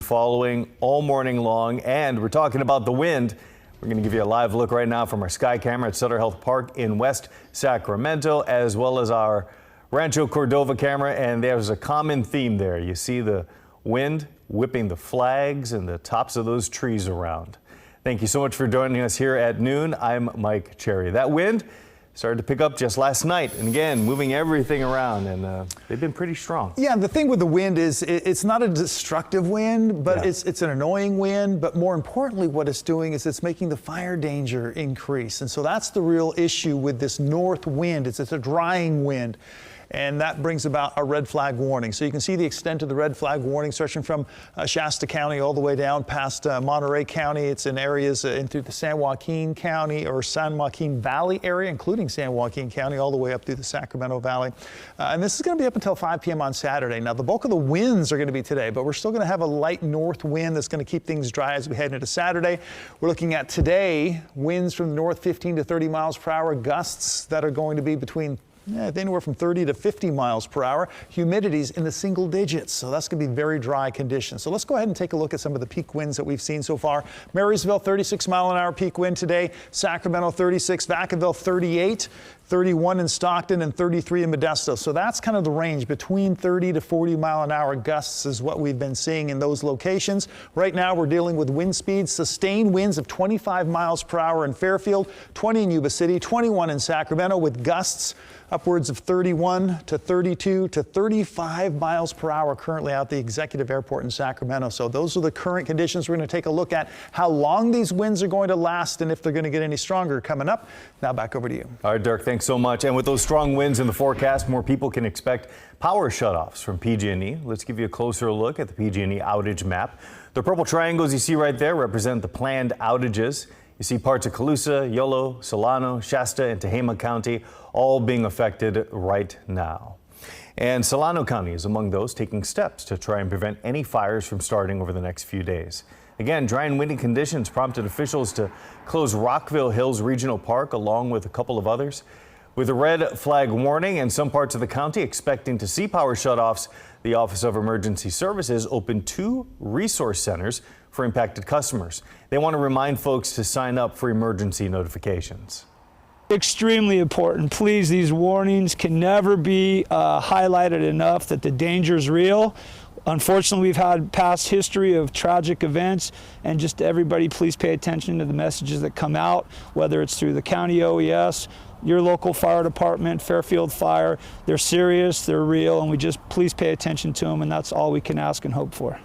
following all morning long, and we're talking about the wind. We're going to give you a live look right now from our sky camera at Sutter Health Park in West Sacramento, as well as our Rancho Cordova camera, and there's a common theme there. You see the wind whipping the flags and the tops of those trees around. Thank you so much for joining us here at noon. I'm Mike Cherry. That wind started to pick up just last night, and again, moving everything around, and they've been pretty strong. Yeah, the thing with the wind is it's not a destructive wind, but it's an annoying wind. But more importantly, what it's doing is it's making the fire danger increase. And so that's the real issue with this north wind. It's a drying wind. And that brings about a red flag warning. So you can see the extent of the red flag warning stretching from Shasta County all the way down past Monterey County. It's in areas into the San Joaquin County or San Joaquin Valley area, including San Joaquin County, all the way up through the Sacramento Valley. And this is going to be up until 5 p.m. on Saturday. Now, the bulk of the winds are going to be today, but we're still going to have a light north wind that's going to keep things dry as we head into Saturday. We're looking at today, winds from the north 15 to 30 miles per hour, gusts that are going to be between anywhere from 30 to 50 miles per hour. Humidities in the single digits, so that's going to be very dry conditions. So let's go ahead and take a look at some of the peak winds that we've seen so far. Marysville, 36-mile-an-hour peak wind today. Sacramento, 36. Vacaville, 38. 31 in Stockton and 33 in Modesto. So that's kind of the range between 30 to 40 mile an hour gusts is what we've been seeing in those locations. Right now we're dealing with wind speeds, sustained winds of 25 miles per hour in Fairfield, 20 in Yuba City, 21 in Sacramento, with gusts upwards of 31 to 32 to 35 miles per hour currently out the Executive Airport in Sacramento. So those are the current conditions. We're going to take a look at how long these winds are going to last and if they're going to get any stronger coming up. Now back over to you. All right, Dirk, thanks so much. And with those strong winds in the forecast, more people can expect power shutoffs from PG&E. Let's give you a closer look at the PG&E outage map. The purple triangles you see right there represent the planned outages. You see parts of Colusa, Yolo, Solano, Shasta, and Tehama County all being affected right now. And Solano County is among those taking steps to try and prevent any fires from starting over the next few days. Again, dry and windy conditions prompted officials to close Rockville Hills Regional Park along with a couple of others. With a red flag warning and some parts of the county expecting to see power shutoffs, the Office of Emergency Services opened 2 resource centers for impacted customers. They want to remind folks to sign up for emergency notifications. Extremely important. Please, these warnings can never be highlighted enough that the danger is real. Unfortunately, we've had past history of tragic events, and just everybody please pay attention to the messages that come out, whether it's through the county OES, your local fire department, Fairfield Fire. They're serious, they're real, and we just please pay attention to them, and that's all we can ask and hope for.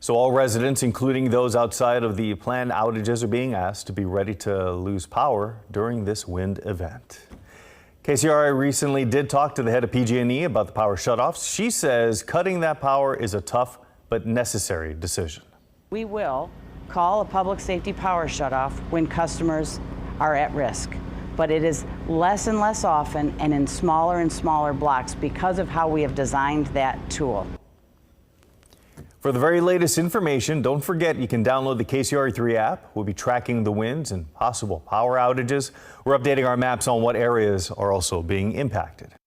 So all residents, including those outside of the planned outages, are being asked to be ready to lose power during this wind event. KCRA recently did talk to the head of PG&E about the power shutoffs. She says cutting that power is a tough but necessary decision. We will call a public safety power shutoff when customers are at risk, but it is less and less often and in smaller and smaller blocks because of how we have designed that tool. For the very latest information, don't forget you can download the KCRA3 app. We'll be tracking the winds and possible power outages. We're updating our maps on what areas are also being impacted.